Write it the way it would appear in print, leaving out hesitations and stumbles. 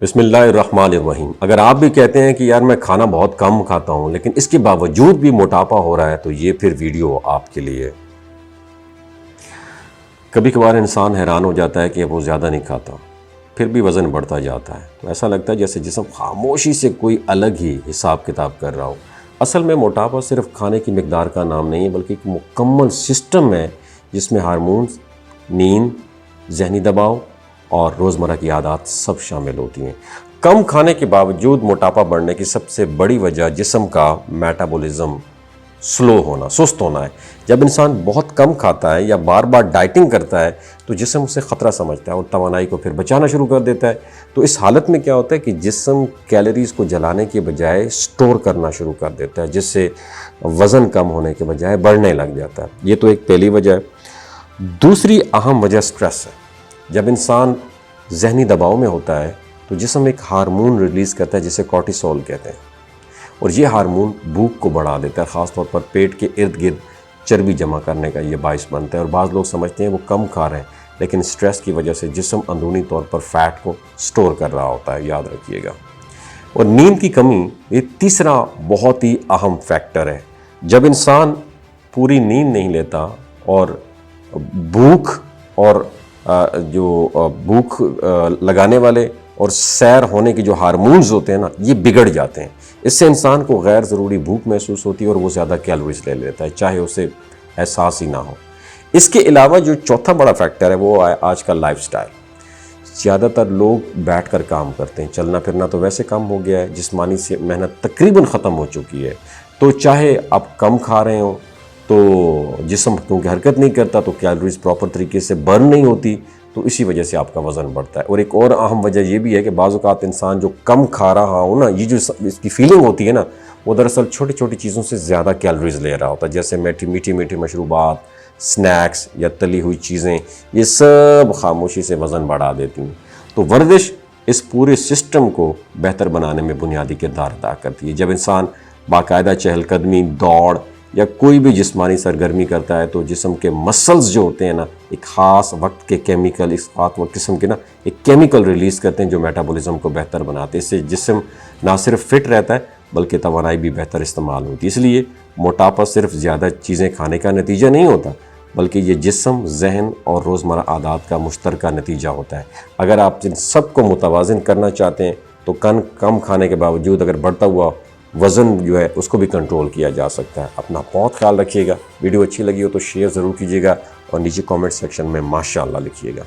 بسم اللہ الرحمن الرحیم۔ اگر آپ بھی کہتے ہیں کہ یار میں کھانا بہت کم کھاتا ہوں لیکن اس کے باوجود بھی موٹاپا ہو رہا ہے تو یہ پھر ویڈیو آپ کے لیے۔ کبھی کبھار انسان حیران ہو جاتا ہے کہ وہ زیادہ نہیں کھاتا پھر بھی وزن بڑھتا جاتا ہے، تو ایسا لگتا ہے جیسے جسم خاموشی سے کوئی الگ ہی حساب کتاب کر رہا ہو۔ اصل میں موٹاپا صرف کھانے کی مقدار کا نام نہیں ہے بلکہ ایک مکمل سسٹم ہے جس میں ہارمونز، نیند، ذہنی دباؤ اور روزمرہ کی عادات سب شامل ہوتی ہیں۔ کم کھانے کے باوجود موٹاپا بڑھنے کی سب سے بڑی وجہ جسم کا میٹابولزم سلو ہونا، سست ہونا ہے۔ جب انسان بہت کم کھاتا ہے یا بار بار ڈائٹنگ کرتا ہے تو جسم اسے خطرہ سمجھتا ہے اور توانائی کو پھر بچانا شروع کر دیتا ہے۔ تو اس حالت میں کیا ہوتا ہے کہ جسم کیلوریز کو جلانے کے بجائے سٹور کرنا شروع کر دیتا ہے، جس سے وزن کم ہونے کے بجائے بڑھنے لگ جاتا ہے۔ یہ تو ایک پہلی وجہ ہے۔ دوسری اہم وجہ سٹریس ہے۔ جب انسان ذہنی دباؤ میں ہوتا ہے تو جسم ایک ہارمون ریلیز کرتا ہے جسے کورٹیسول کہتے ہیں، اور یہ ہارمون بھوک کو بڑھا دیتا ہے، خاص طور پر پیٹ کے ارد گرد چربی جمع کرنے کا یہ باعث بنتا ہے۔ اور بعض لوگ سمجھتے ہیں وہ کم کھا رہے ہیں لیکن سٹریس کی وجہ سے جسم اندرونی طور پر فیٹ کو سٹور کر رہا ہوتا ہے، یاد رکھیے گا۔ اور نیند کی کمی یہ تیسرا بہت ہی اہم فیکٹر ہے۔ جب انسان پوری نیند نہیں لیتا اور بھوک اور بھوک لگانے والے اور سیر ہونے کی جو ہارمونز ہوتے ہیں نا، یہ بگڑ جاتے ہیں۔ اس سے انسان کو غیر ضروری بھوک محسوس ہوتی ہے اور وہ زیادہ کیلوریز لے لیتا ہے چاہے اسے احساس ہی نہ ہو۔ اس کے علاوہ جو چوتھا بڑا فیکٹر ہے وہ آج کا لائف سٹائل۔ زیادہ تر لوگ بیٹھ کر کام کرتے ہیں، چلنا پھرنا تو ویسے کم ہو گیا ہے، جسمانی سے محنت تقریباً ختم ہو چکی ہے۔ تو چاہے آپ کم کھا رہے ہوں تو جسم کیونکہ حرکت نہیں کرتا تو کیلوریز پراپر طریقے سے برن نہیں ہوتی، تو اسی وجہ سے آپ کا وزن بڑھتا ہے۔ اور ایک اور اہم وجہ یہ بھی ہے کہ بعض اوقات انسان جو کم کھا رہا ہو نا، یہ جو اس کی فیلنگ ہوتی ہے نا، وہ دراصل چھوٹی چھوٹی چیزوں سے زیادہ کیلوریز لے رہا ہوتا ہے، جیسے میٹھی مشروبات، سنیکس یا تلی ہوئی چیزیں، یہ سب خاموشی سے وزن بڑھا دیتی ہیں۔ تو ورزش اس پورے سسٹم کو بہتر بنانے میں بنیادی کردار ادا کرتی ہے۔ جب انسان باقاعدہ چہل قدمی، دوڑ یا کوئی بھی جسمانی سرگرمی کرتا ہے تو جسم کے مسلز جو ہوتے ہیں نا، ایک خاص وقت کے کیمیکل، اس خاص قسم کے نا ایک کیمیکل ریلیز کرتے ہیں جو میٹابولزم کو بہتر بناتے ہیں۔ اس سے جسم نہ صرف فٹ رہتا ہے بلکہ توانائی بھی بہتر استعمال ہوتی ہے۔ اس لیے موٹاپا صرف زیادہ چیزیں کھانے کا نتیجہ نہیں ہوتا بلکہ یہ جسم، ذہن اور روزمرہ عادات کا مشترکہ نتیجہ ہوتا ہے۔ اگر آپ ان سب کو متوازن کرنا چاہتے ہیں تو کم کھانے کے باوجود اگر بڑھتا ہوا وزن جو ہے اس کو بھی کنٹرول کیا جا سکتا ہے۔ اپنا بہت خیال رکھیے گا۔ ویڈیو اچھی لگی ہو تو شیئر ضرور کیجیے گا اور نیچے کامنٹ سیکشن میں ماشاءاللہ لکھیے گا۔